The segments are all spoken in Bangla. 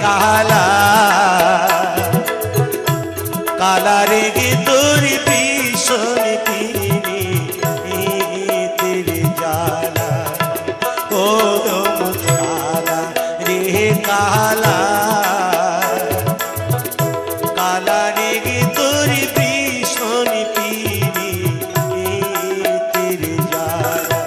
काला काला रे गे तोर भीषण तेरे जाला ओ काला रे काला काला रे गे तोर भीषण तेरे जाला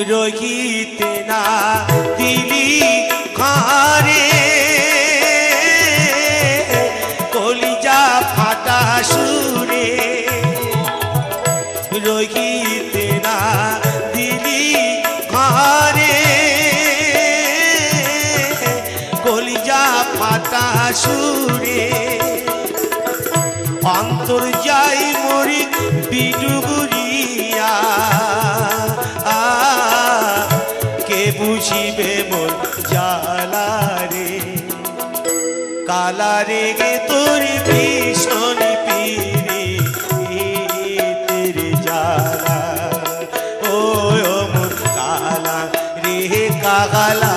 रोहिते ना दिली खारे कलिजा फाटा सुरे रोहिते ना दिली खारे कलिजा फाटा सुरे अंतर जाई मोरी बिडुगुरिया बुझिबे मोर जाला रे काला रे गे तोर भीषण पीरे तेरे जाला ओ मोर काला रे काला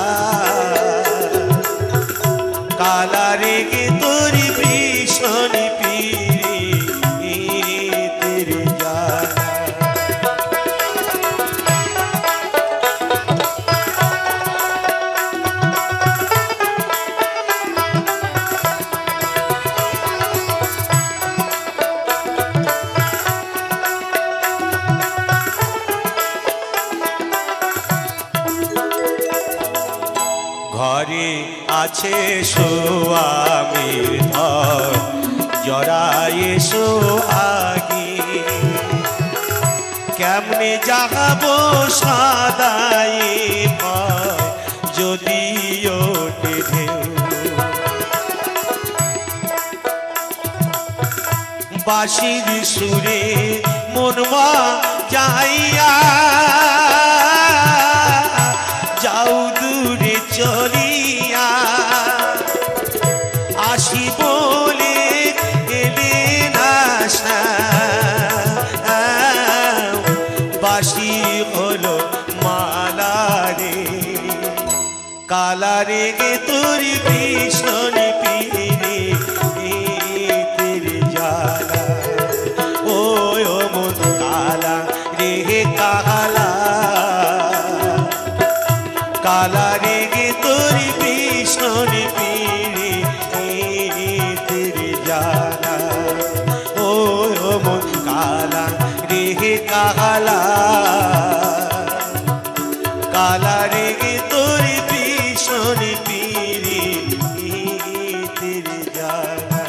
काला रे गे तोर भीषण पीरे तेरे जाला घरे आछे सोआमीर धर जराए सोहागी केमने जागाबो सादाए भय जदि ओठे ढेउ बाँशिर सुरे मनवा जाइया जाऊ दूरे चलिया आशी बोले एले ना बाँशि हलो माला रे काला रे गे तोर भीषण पीरे तेरे जाला ओ मोर काला रे काला काला रे गे तोर भीषण पीरे तेरे जाला ओ मोर काला रे काला काला रे गे तोर भीषण पीरे तेरे जाला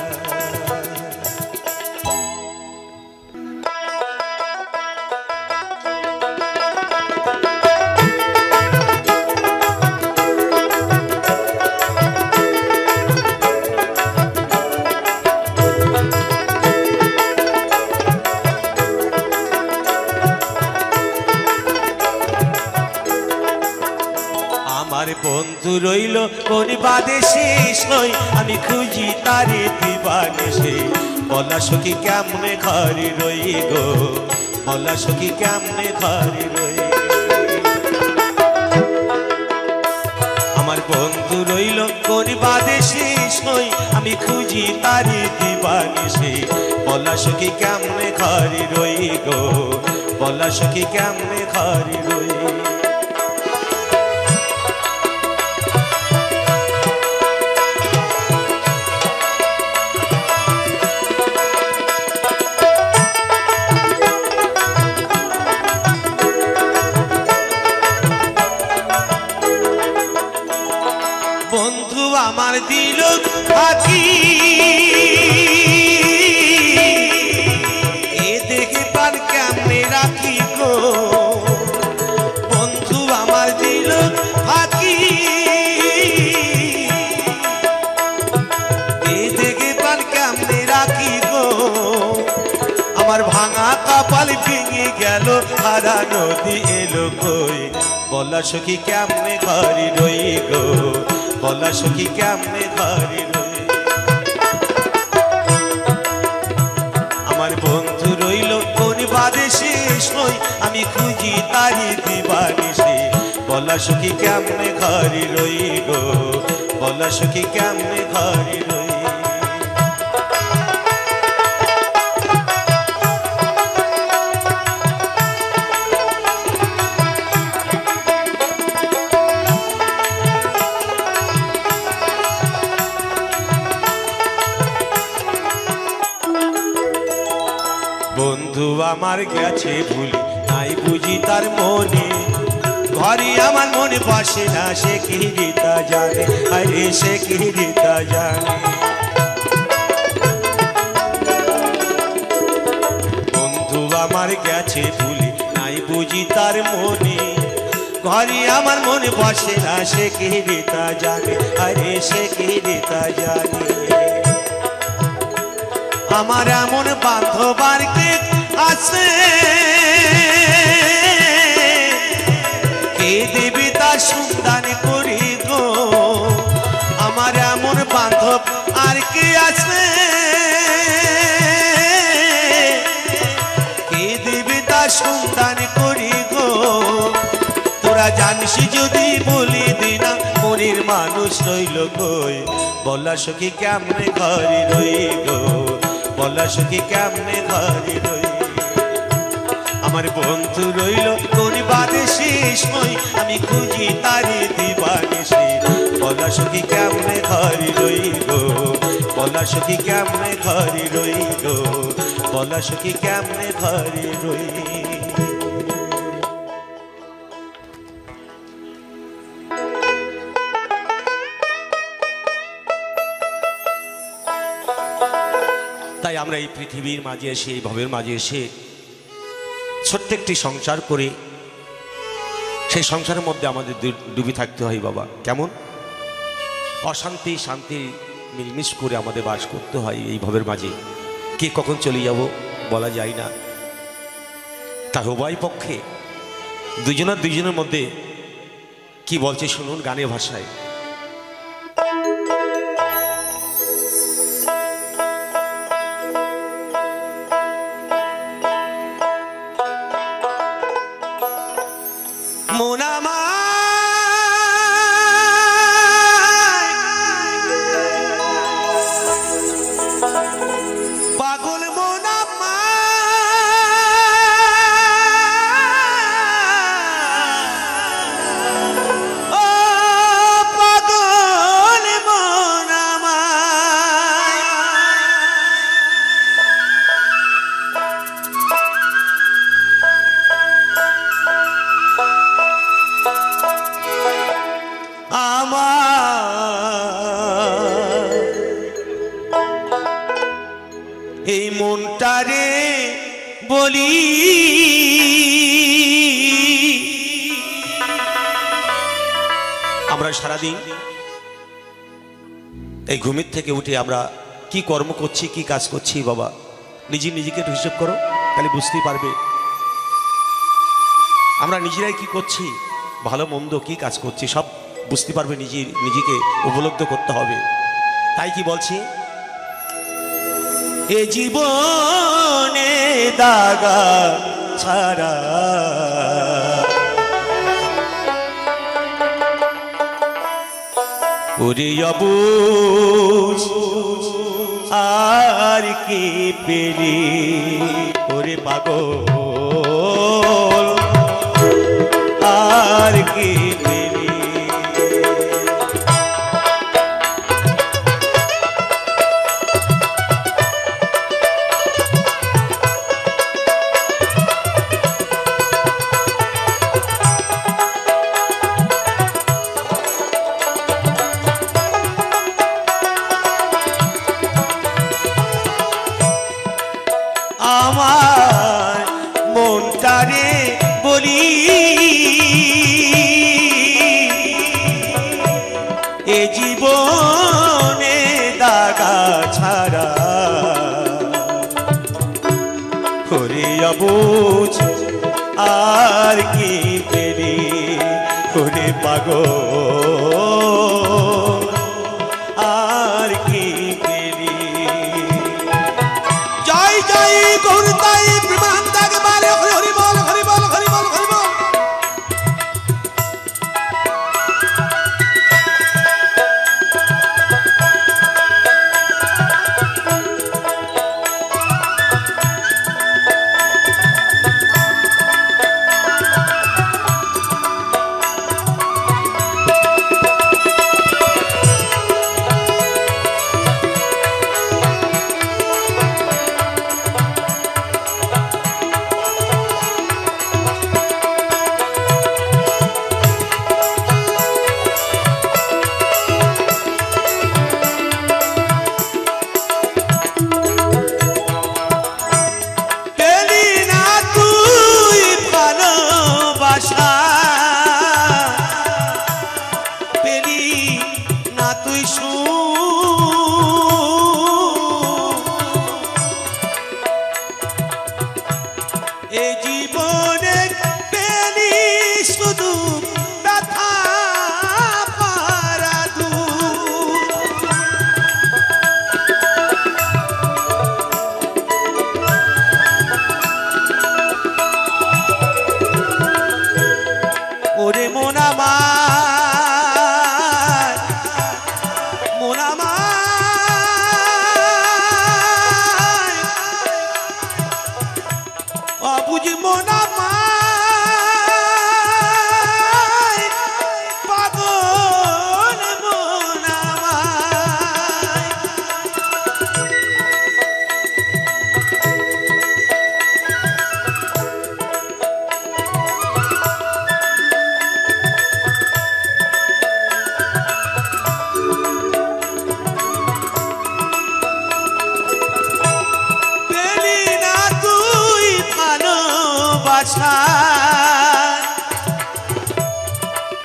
बंधु रইল কোন বাদে শেষ নয় আমি খুঁজি তারে দিবানিশে বলা সখী কেমনে ঘরে রই গো বলা সখী কেমনে ঘরে রই আমার বন্ধু রইল কোন বাদে শেষ নয় আমি খুঁজি তারে দিবানিশে বলা সখী কেমনে ঘরে রই গো বলা সখী কেমনে ঘরে রই বন্ধু আমার দিল ফাঁকি এ দেখে পার কেমনে রাখি গো বন্ধু আমার দিল ফাঁকি এ দেখে পার কেমনে রাখি গো আমার ভাঙা কপাল ভেঙে কি গেল হারা নদী এলো কই বলা সখী কেমনে ঘরে রই গো বলা সখী কেমনে ঘরে রই আমার বন্ধু রইল কোন বাদে শেষ হই আমি খুঁজি তারি দিবানিশি বলা সখী কেমনে ঘরে রই গো বলা সখী কেমনে ঘরে রই বন্ধু আমার গেছে ভুলি নাই বুঝি তার মনে ঘরে আমার মনে বসে না সে কি তা জানে আরে সে কি তা জানে বন্ধু আমার গেছে ভুলি নাই বুঝি তার মনে ঘরে আমার মনে বসে না সে কি তা জানে আরে সে কি তা জানে আমার এমন বান্ধব আর কে আছে কে দেবী তার সন্ধান করি গো আমার এমন বান্ধব আর কে আছে কে দেবী তার সন্ধান করি গো তোরা জানিস যদি বলি দিনা মনের মানুষ রইল কই বলা সখী কেমনে ঘরে রই গো বলা সখী কেমনে ঘরে রই আমার বন্ধু রইল কোন বাদে শেষ হই আমি খুঁজি তারি দিবানিশি বলা সখী কেমনে ঘরে রই গো বলা সখী কেমনে ঘরে রই গো বলা সখী কেমনে ঘরে রই তাই আমরা এই পৃথিবীর মাঝে এসে এই ভবের মাঝে এসে ছোট্ট একটি সংসার করে সেই সংসারের মধ্যে আমাদের ডুবে থাকতে হয় বাবা কেমন অশান্তি শান্তি মিলমিশ করে আমাদের বাস করতে হয় এই ভবের মাঝে কে কখন চলে যাব বলা যায় না তাই উভয় পক্ষে দুজনের মধ্যে কি বলছে শুনুন গানের ভাষায় এই মনটারে বলি আমরা সারাদিন এই ঘুমের থেকে উঠে আমরা কি কর্ম করছি কি কাজ করছি বাবা নিজেকে একটু হিসেব করো তাহলে বুঝতেই পারবে আমরা নিজেরাই কি করছি ভালো মন্দ কি কাজ করছি সব বুঝতে পারবে নিজেকে উপলব্ধ করতে হবে তাই কি বলছি এ জীবনে দাগা ছাড়া ওরে অবুঝ আর কি পেলি ওরে পাগল আর কি পেলি আমার মন বুঝ আর কি পেলি ওরে পাগল আর কি পেলি জয় জয় গৌরতাই প্রেমান্তাগ বালে হরি বল হরি বল হরি বল হরি বল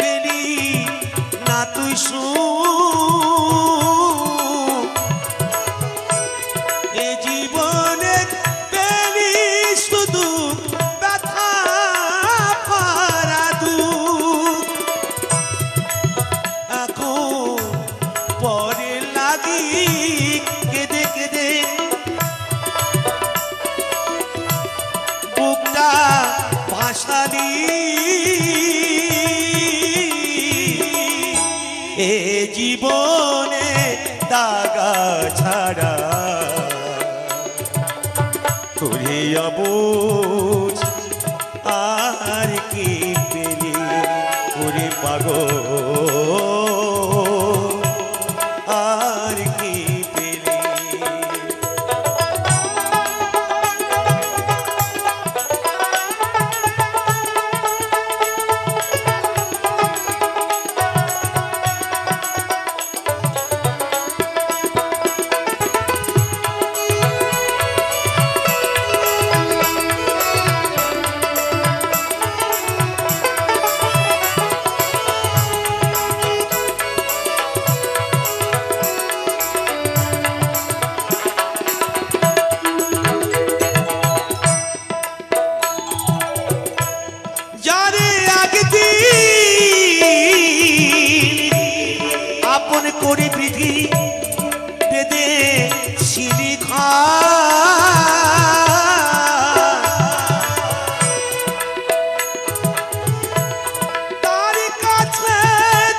পেলি না তুই এ জীবনে পেলি শুধু ব্যথা পারা দুঃখ এখন পরে লাগি কেঁদে কেঁদে বুকটা ভাসালি এ জীবনে দাগা ছাড়া করিয়া বুঝ আর কি পেলি ওরে পাগল আর কি পেলি করে বিধি বেদে শিলিখা তার কাছে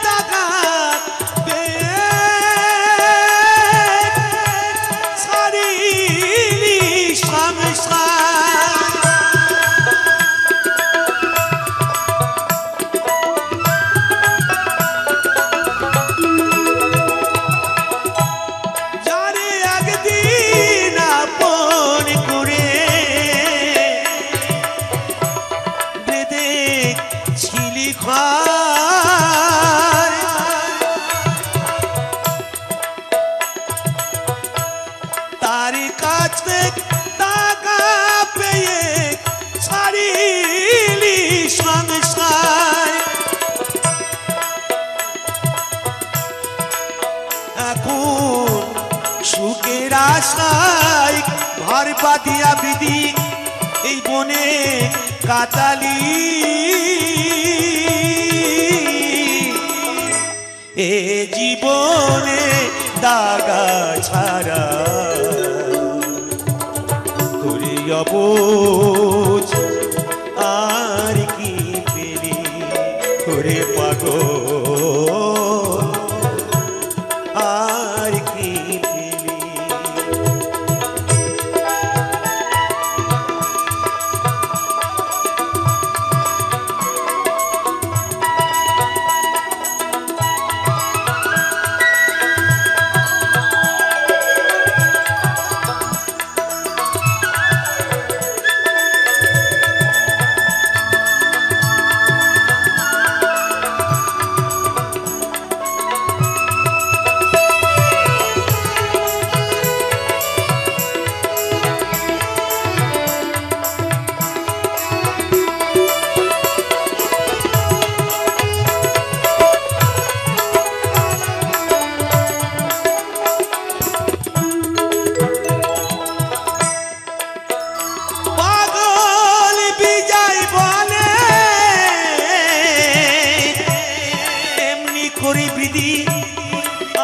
দাগা ছাড়িলি সংসার তার কাছে টাকা পেয়ে ছাড়িলি সংসার এখন সুখের আশায় ঘর বাঁধিয়া বিধি এই বনে কাটালি এ জীবনে দাগা ছাড়া করে অবুঝ আর কি পেলি করে পাগল আর কি পেলি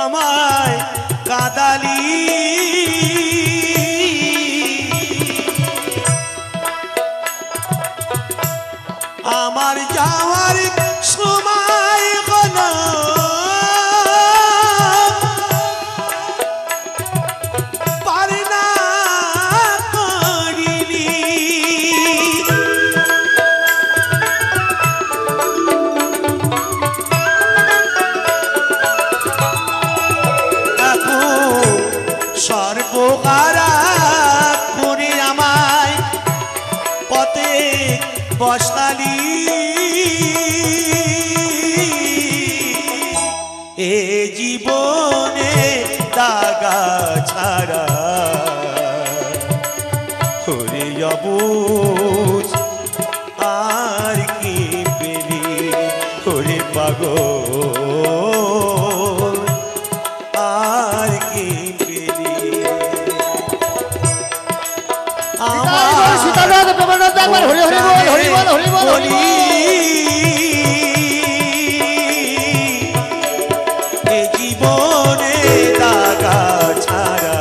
আমায় কাদালি আমার যাওয়ার সময় হলো পারে না করিলি সর্বহারা করে আমায় পথে বসালি এ জীবনে দাগা ছাড়া হরে অবুঝ আর কি পেলি হরে পাগল আর কি জীবনে দাগা ছাড়া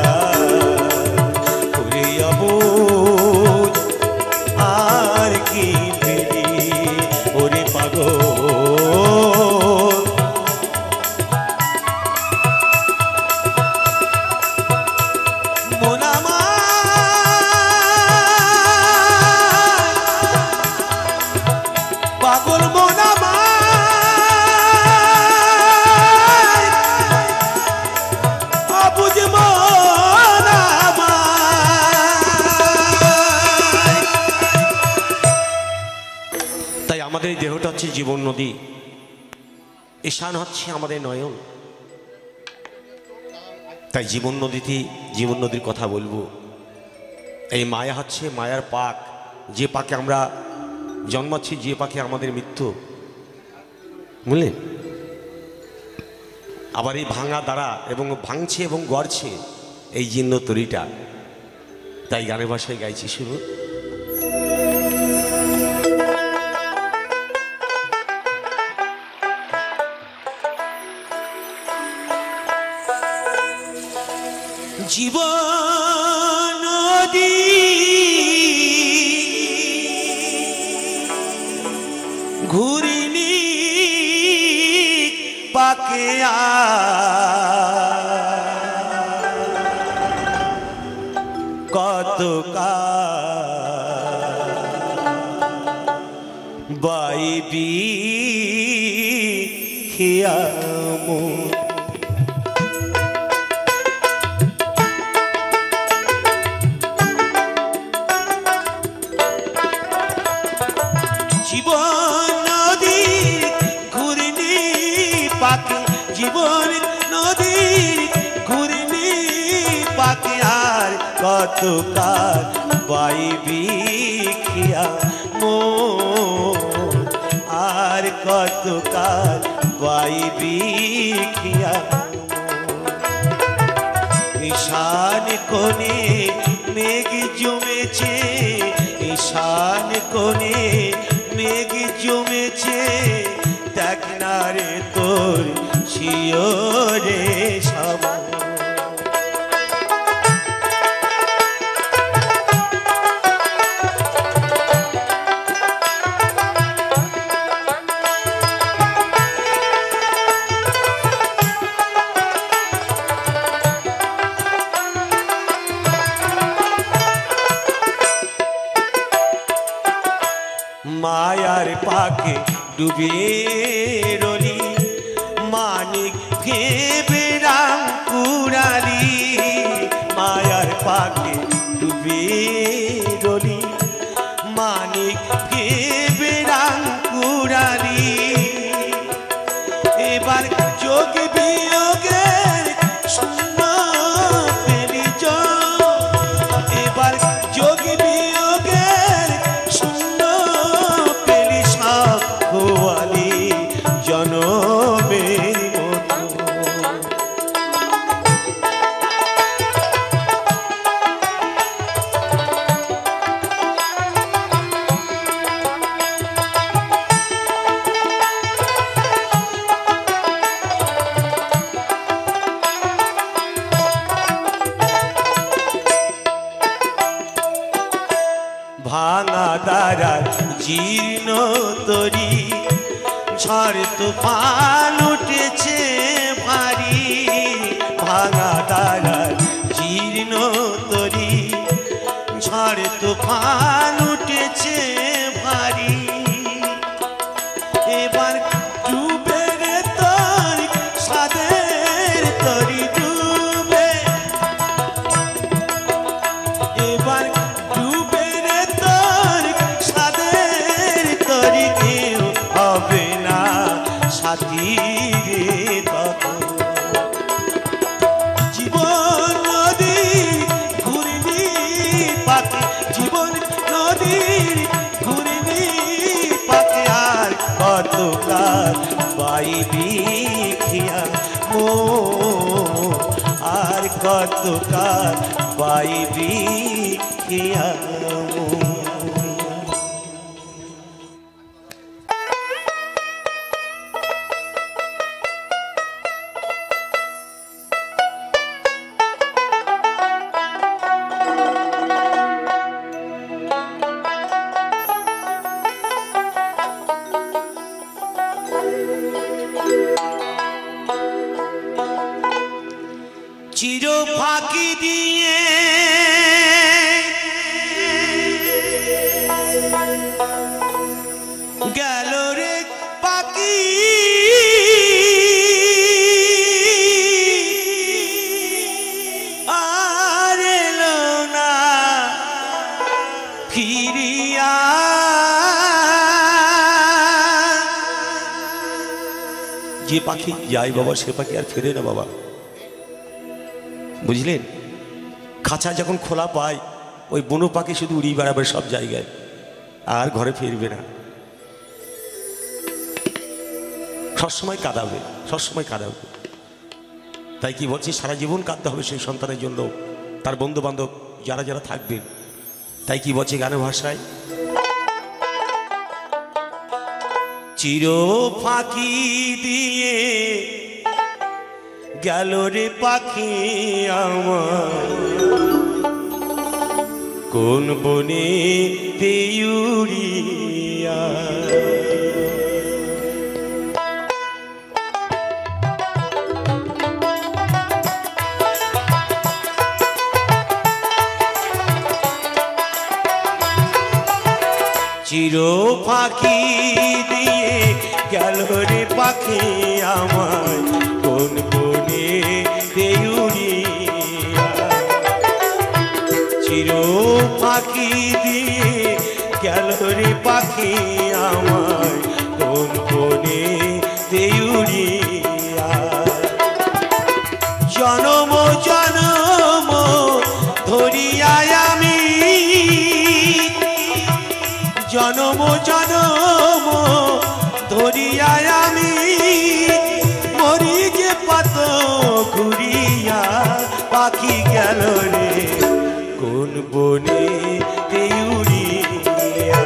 করে অবুঝ আর কি পেলি ওরে পাগল পাগল মন অবুঝ মন তাই আমাদের দেহটা হচ্ছে জীবন নদী ঈশান হচ্ছে আমাদের নয়ন তাই জীবন নদীর কথা বলবো এই মায়া হচ্ছে মায়ার পাক যে পাকে আমরা জন্মাচ্ছি যে পাখি আমাদের মৃত্যু বুঝলেন আবার এই ভাঙা দ্বারা এবং ভাঙছে এবং গড়ছে এই জীর্ণ তরিটা তাই গানের ভাষায় গাইছি শুরু জীবন নদী ঘুরিনি পাকে কত বাইবি খিয়ামু জীবন নদীর ঘূর্ণি পাখি জীবন নদীর ঘূর্ণি পাখি আর কত কাল বাইবি খিয়া মো আর কত কাল বাইবি খিয়া ঈশান কোণে মেঘ জমেছে বনে মেঘ জমেছে, দেখ না রে তোর শিয়রে শ্যামল। মায়ার পাকে ডুবে রলি, মানিক ভেবে রাম কুড়ালি। মায়ার পাকে ডুবে রলি, মানিক ভেবে রাম কুড়ালি। এবার যোগ বিয়োগের শূন্য পেলি, এবার যোগ বিয়োগের শূন্য পেলি সাক্ষী জনমের মতো। ভাঙা দ্বারার জীর্ণ তরি, ঝড় তুফান উঠেছে ভারী। ভাঙা দ্বারার জীর্ণ তরি, ঝড় তুফান উঠেছে ভারী। এবার ডুবে রে তোর সাদের তরি ডুবে, এবার ডুবে রে তোর সাদের তরি। কেউ হবে না সাথী রে তখন। জীবন নদীর ঘূর্ণি পাকে, জীবন নদীর ঘূর্ণি পাকে। আর কতকাল বাইবি খিয়া মো, আর কতকাল বাইবি খিয়া মো। চির ফাঁকি দিয়ে গেল রে পাখি, আর এলো না ফিরিয়া। যে পাখি যায় বাবা, সে পাখি আর ফেরে না বাবা, বুঝলেন? খাঁচা যখন খোলা পায়, ওই বনো পাখি শুধু উড়িয়ে বেড়াবে সব জায়গায়, আর ঘরে ফিরবে না। সবসময় কাঁদাবে, সবসময় কাঁদাবে। তাই কি বলছি, সারা জীবন কাঁদতে হবে সেই সন্তানের জন্য, তার বন্ধু বান্ধব যারা যারা থাকবেন। তাই কি বলছে গানের ভাষায়, চির ফাঁকি দিয়ে গেল রে পাখি আমার, কোন বনে উড়িয়া। চির ফাঁকি দিয়ে গেল রে পাখি আমার, কোন বনে উড়িয়া। চির ফাঁকি দিয়ে গেল রে পাখি আমার, কোন বনে উড়িয়া। জনম জনম ধরিয়া আমি, জনম জনম ধরিয়া আমি মরি যে পাত ঘুরিয়া। পাখি গেল রে কোন বনে উড়িয়া।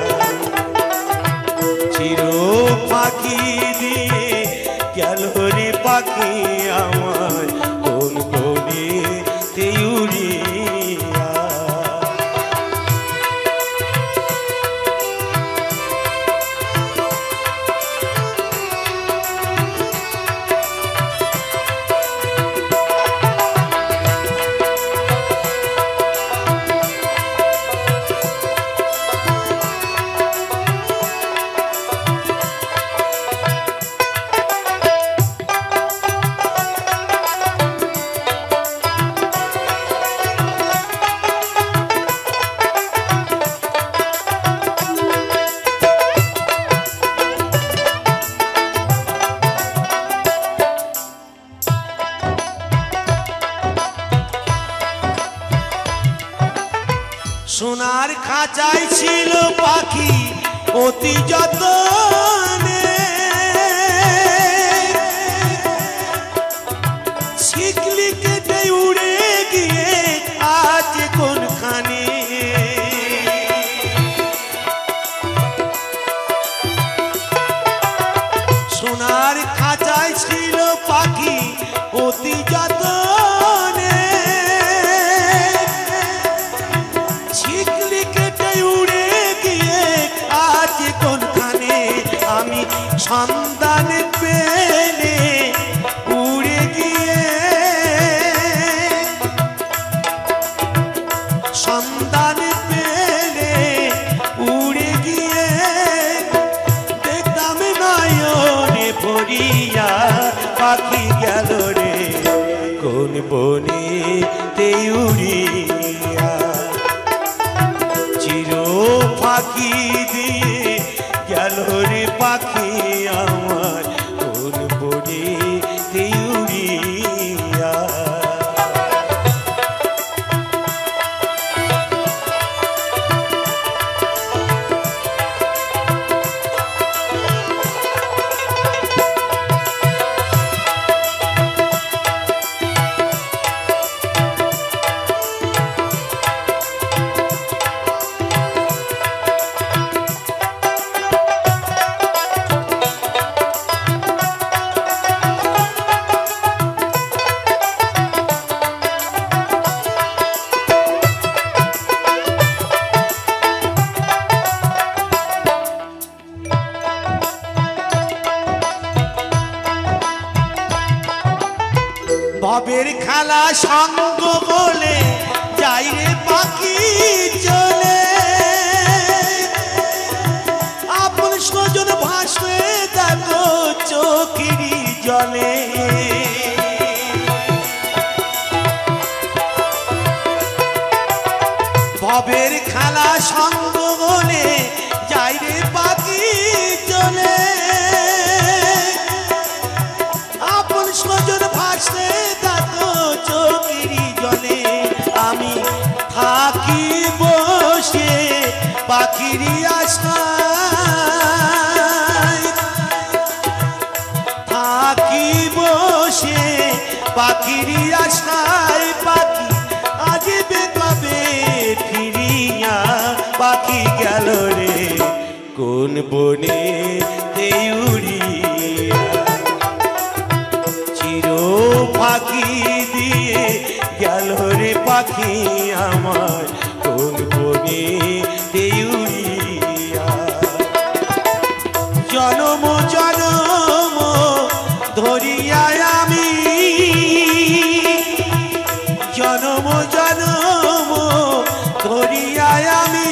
খাঁচায় ছিল পাখি অতি যতনে, শিকলি কেটে উড়ে গিয়ে আজ কোনখানে। সোনার খাঁচায় ছিল পাখি অতি যতনে, শিকলি কেটে উড়ে গিয়ে আজ কোনখানে। আমি সন্ধান পেলে উড়ে গিয়ে, সন্ধান পেলে উড়ে গিয়ে দেখতাম নয়নে ভরিয়া পাখি গেল রে কোন বনে তে উড়িয়া। চির ফাঁকি দিয়ে গেল রে পাখি আমার কোন বনে তে উড়িয়া। ভবের খেলা সঙ্গ বলে যাই রে পাখি চলে, আপন স্বজন ভাসবে দেখো চোখেরই জলে। ভবের খেলা সঙ্গ বলে যাই রে পাখি চলে, আপন স্বজন ভাসবে দেখো চোখেরই জলে। আমি থাকি বসে পাখিরই আশায়, থাকি বসে পাখিরই আশায়। পাখি আসবে কবে ফিরিয়া, পাখি গেল রে কোন বনে তে উড়িয়া। চির ফাঁকি দিয়ে গেল রে পাখি আমার কোন বনে তে উড়িয়া। জনম জনম ধরিয়া আমি, জনম জনম ধরিয়া আমি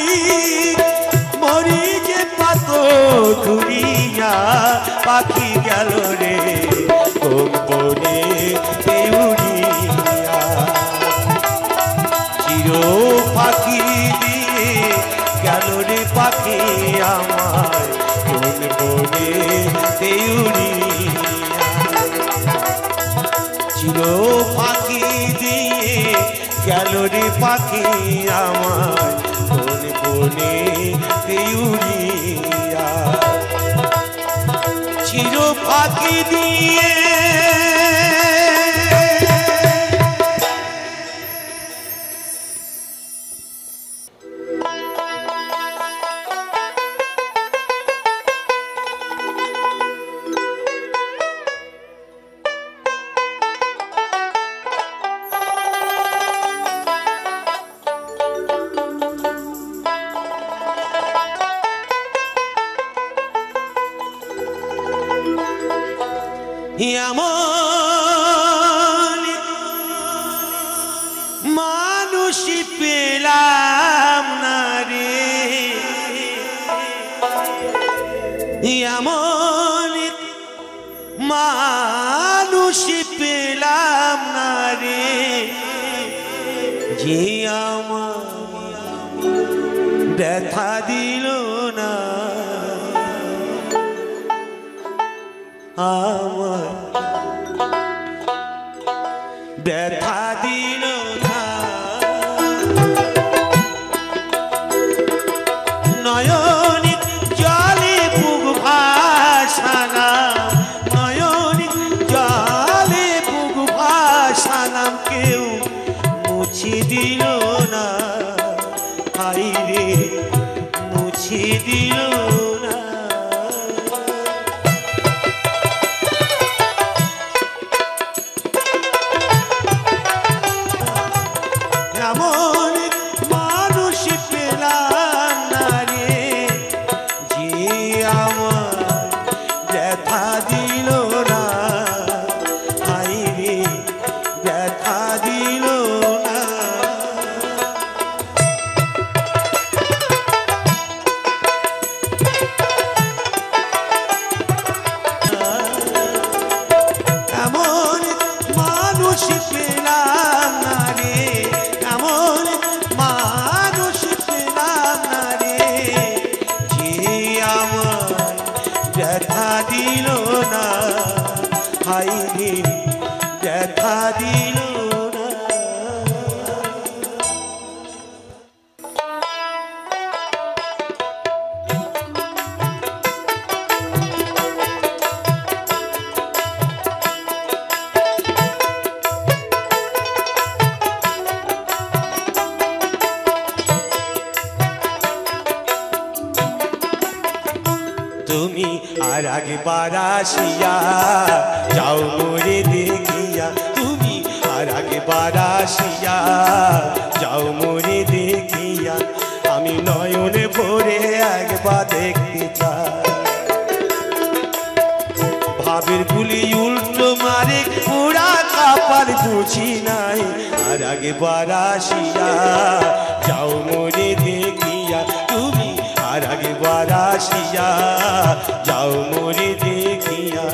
মরি যে পাত ধরিয়া। পাখি গেল রে কোন বনে তে উড়িয়া। চির পাখি দিয়ে গেল রে পাখি আমার কোন বনে তে উড়িয়া। চির পাখি দিয়ে গেল রে পাখি আমার কোন বনে তে উড়িয়া। চির পাখি দিয়ে এমন মানুষ পেলাম না রে, এমন মানুষ পেলাম না রে, যে আমার ব্যথা দিল না। আমার ব্যথা দিল না। ব্যথা দিল না, হাই রে ব্যথা দিল না। তুমি আর একবার আসিয়া যাও মোরে দেখিয়া, তুমি আর একবার আসিয়া যাও মোরে দেখিয়া, আমি নয়নে ভরে একবার দেখতে চাই। ভাবের গুলি উল্টো মারে পুরা কাপার বুঝি নাই, আর একবার আসিয়া যাও মোরে দেখিয়া, তুমি আর একবার আসিয়া যাও মোরে দেখিয়া।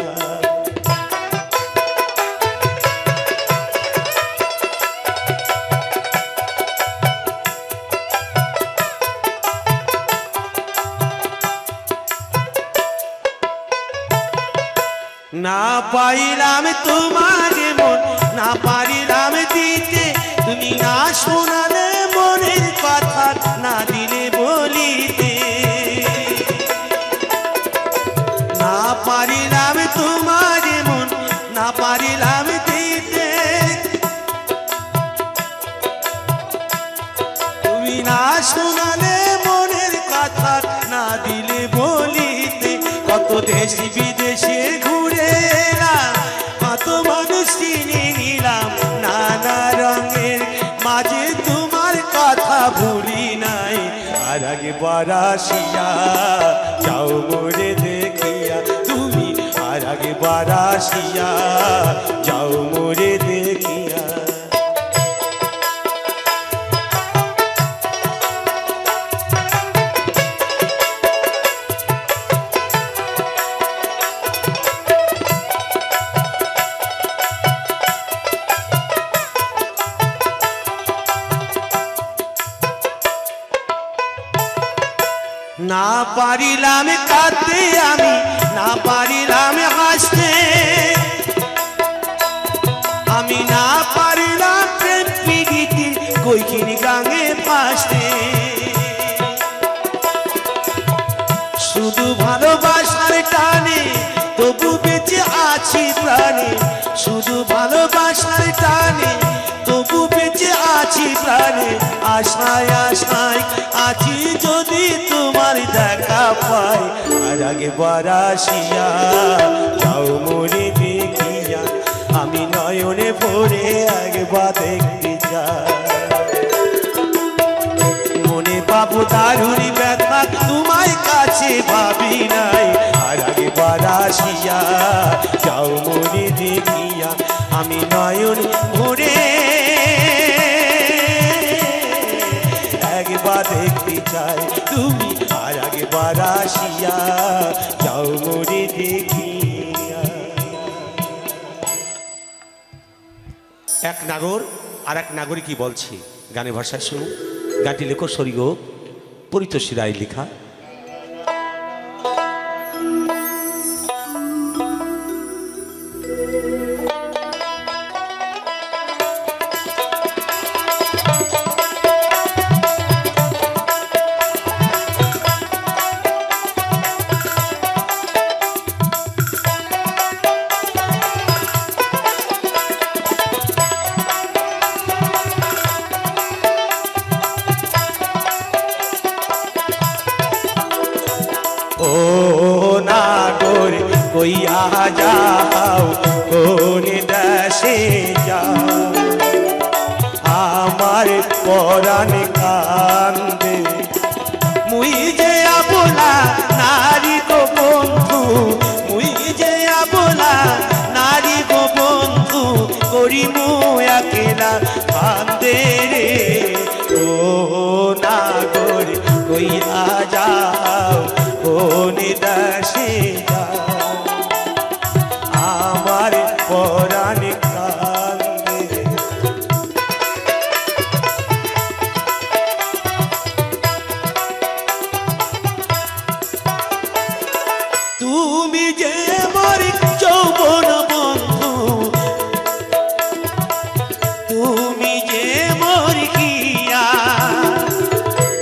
না পাইলাম তোমার মন, না পারিলাম দিতে, তুমি না শোনালে মনের কথা, না দিলে বলিতে। না পারিলাম তোমার মন, না পারিলাম দিতে, তুমি না শোনালে মনের কথা, না দিলে বলিতে। কত দেশি বিদেশে ঘুরে এলাম, কত মানুষ চিনে নিলাম, নানা রঙের মাঝে তোমার কথা ভুলি নাই। আর একবার আসিয়া যাও মোরে দেখিয়া, তুমি আর একবার আসিয়া যাও মোরে দেখিয়া। না পারিলাম কাঁদতে আমি, না পারিলাম হাসতে, আমি না পারিলাম প্রেম প্রীতি কইখিন গাঙে ফাঁসতে। শুধু ভালোবাসার টানে তবু বেঁচে আছি প্রাণে, শুধু ভালোবাসার টানে তবু বেঁচে আছি প্রাণে। আশায় আশায় আছি যদি তোমার দেখা পাই, আর একবার আসিয়া যাও মোরে দেখিয়া, আমি নয়নে ভরে একবার দেখতে চাই। মনে পাবো দারুণ ব্যথা তোমার কাছে ভাবি নাই, আর একবার আসিয়া যাও মোরে দেখিয়া, আমি নয়ন ভরে একবার দেখতে চাই, তুমি আর একবার আসিয়া যাও মোরে দেখিয়া। এক নাগর আর এক নাগরিক কি বলছে গানে ভাষায় শুনুন। গানটি লেখক স্বর্গীয় পরিতোষী রায় লেখা। ও নাগর কইয়া যাও কোন দেশে যাও, আমার পরাণ কান্দে মুই যে আবলা নারী গো বন্ধু, মুই যে আবলা নারী গো বন্ধু, করি মু একলা কান্দে রে। ও নাগর কইয়া যাও কোন দেশে যাও, আমার পরাণ কান্দে। তুমি যে মোর যৌবন বন্ধু, তুমি যে মোর কিয়া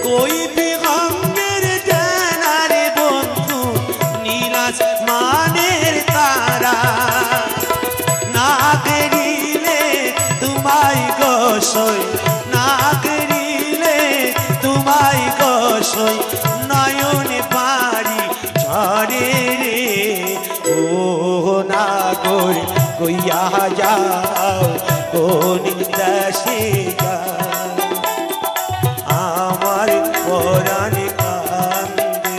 কই বিহঙ্গের জানারে বন্ধু, নীলাস মানের তারা না করিলে তোমায় গোসই, না করিলে তোমায় গোসই নয়ন পারি ঝরে রে। ও নাগর কইয়া যাও কোন দেশে যাও, আমার পরাণ কান্দে।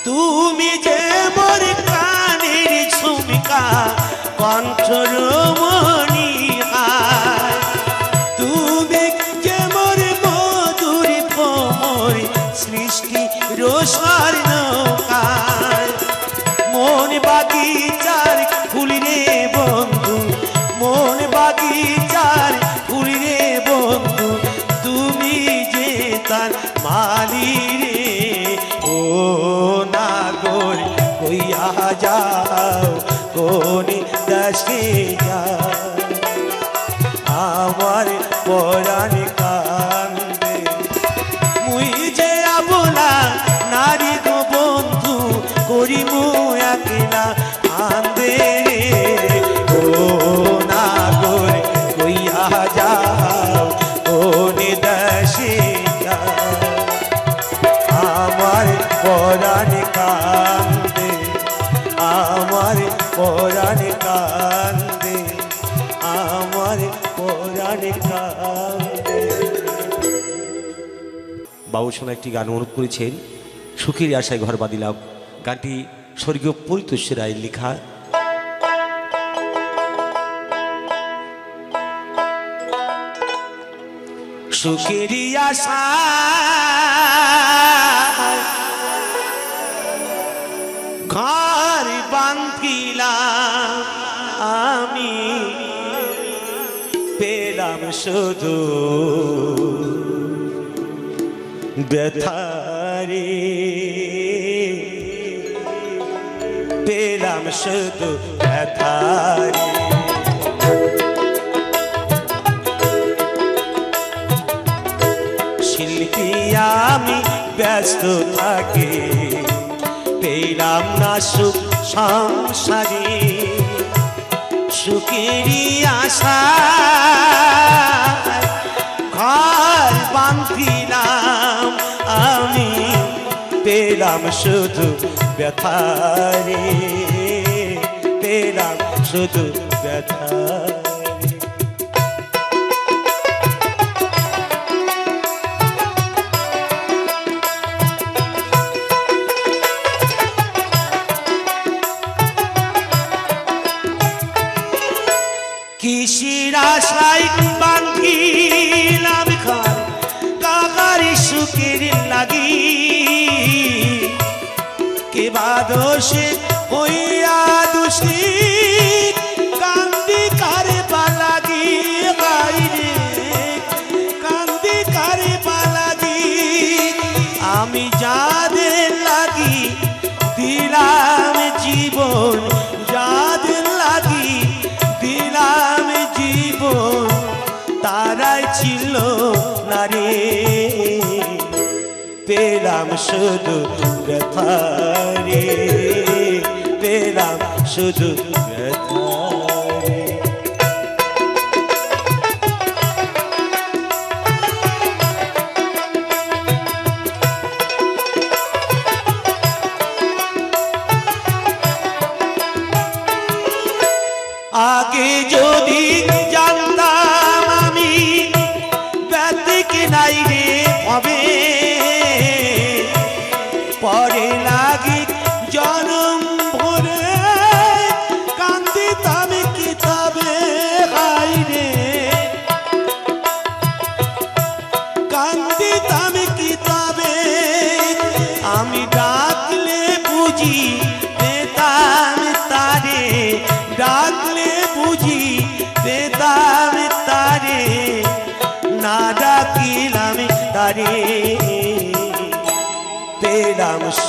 তুমি যে মোর কানের ঝুমকা কণ্ঠরমণি হায়, তুমি যে মোর মধুর ভ্রমর সৃষ্টি রসার নৌকায়। মন বাগিচার ফুল রে বন্ধু, মন বাগিচার ফুল রে বন্ধু, তুমি যে তার মালি রে। ও নাগর কইয়া যাও কোন দেশে যাও, আমার পরাণ কান্দে। মুই যে আবলা নারী গো বন্ধু, করিমু একলা কান্দে রে। ও নাগর কইয়া যাও কোন দেশে যাও, আমার পরাণ কান্দে, আমার পরাণ কান্দে, আমার পরাণ কান্দে। বাবু শোনা একটি গান অনুরোধ করেছেন, সুখের আশায় ঘর বাঁধিলাম। গানটি স্বর্গীয় পরিতোষ রায়ের লেখা। সুখের আশায় ঘর বাঁধিলাম আমি, পেলাম শুধু ব্যথারে, পেলাম শুধু ব্যথারে। শিল্পী আমি ব্যস্ত থাকি, পেলাম না সুখ সংসারে। সুখেরই আশা ঘর বাঁধিলাম আমি, পেলাম শুধু ব্যথারে, পেলাম শুধু ব্যথারে। কিসের আশায় বাঁধিলাম ঘর, কাহার সুখের লাগি, কে বা দোষে হইয়া দোষী, কান্দি কারে পালাগি গাইরে, কান্দি কারে পালাগি। আমি যাদের লাগি দিলাম জীবন, যাদের লাগি দিলাম জীবন, তারাই ছিল না রে। পেলাম শুধু ব্যথারে, পেলাম শুধু ব্যথারে। আগে যদি জানতাম আমি ব্যতিক নাই রে হবে, পরে লাগি জনম ভরে কান্দিতাম কিতাবে হাই রে, কান্দিতাম কিতাবে। আমি ডাকলে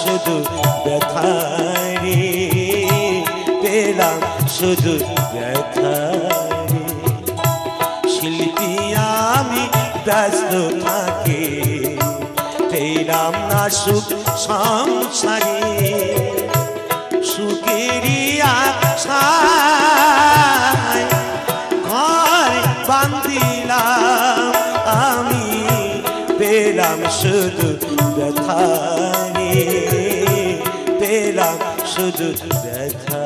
শুধু ব্যথা রে, পেলাম শুধু ব্যথা রে। শিল্পী আমি ব্যস্ত থাকি, পেলাম না সুখ সংসারে। সুখেরই আশায় ঘর বান্ধিলাম আমি, পেলাম শুধু ব্যথা রে, পেলাম শুধু ব্যথা।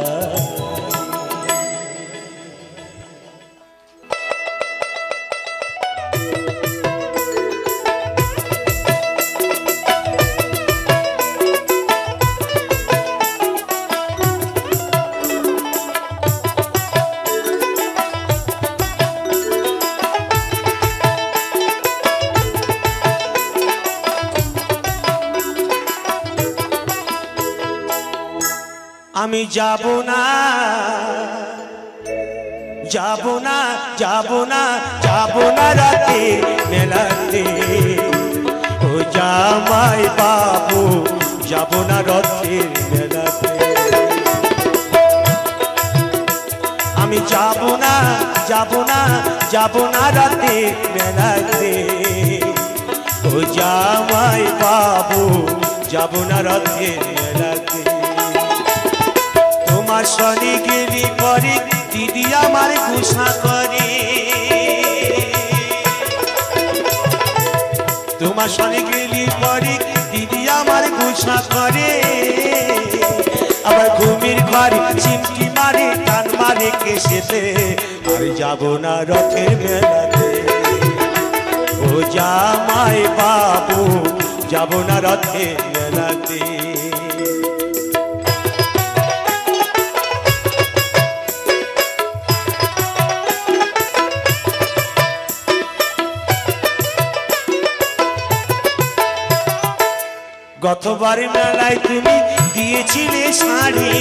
আমি যাব না, যাব না, যাব না, যাব না রাতে মেলাতে। ও জামাই বাবু, যাব না রথের মেলাতে। আমি যাব না, যাব না, যাব না রাতে মেলাতে। ও জামাই বাবু, যাব না রথের মেলাতে। তোমার শনি গেলি পরে দিদি আমার গুসা করে, তোমার শনি গেলি পরে দিদি আমার গুসা করে। আবার ঘুমির ঘরে চিমটি মারে, টান মারে কেসেতে। আর যাব না রথের মেলাতে। ও জামাই বাবু, যাব না রথের মেলাতে। গতবার মেলায় তুমি দিয়েছিলে শাড়ি,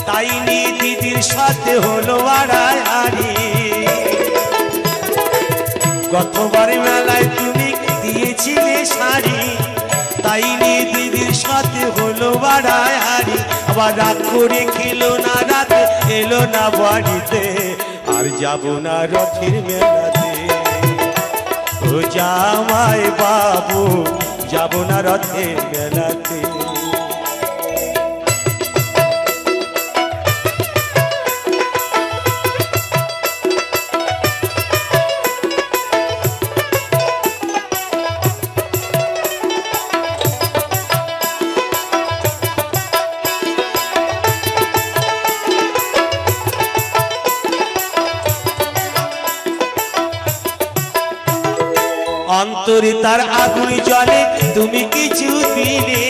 তাই নিয়ে দিদির সাথে হলো আড়াআড়ি। গতবার মেলায় তুমি দিয়েছিলে শাড়ি, তাই নিয়ে দিদির সাথে হলো আড়াআড়ি। আবার রাত করে খেলো না, রাত এলো না বাড়িতে। আর যাব না রথের মেলাতে। ও জামাই বাবু, যাব না রথের মেলাতে। অন্তরে তার আগুন জ্বলে, তুমি কিছু দিলে,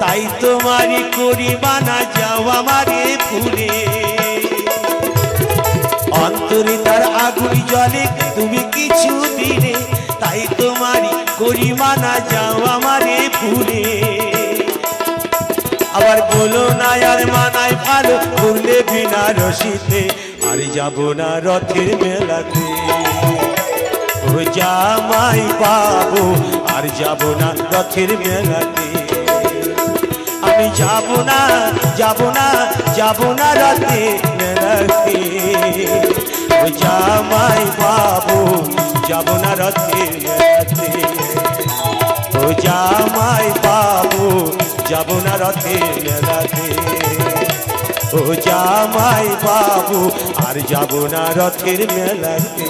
তাই তোমারই করি মানা, যাও আমারে ভুলে। অন্তরে তার আগুন জ্বলে, তুমি কিছু দিলে, তাই তোমারই করি মানা, যাও আমারে ভুলে। আবার বলো না আর মানায় ভালো, করলে বিনা রশিতে। আর যাব না রথের মেলাতে। ও জামাই বাবু, আর যাব না রথের মেলাতে। আমি যাব না, যাব না, যাব না রথের মেলাতে। ও জামাই বাবু, যাব না রথের মেলাতে। ও জামাই বাবু, যাব না রথের মেলাতে। ও জামাই বাবু, আর যাব না রথের মেলাতে।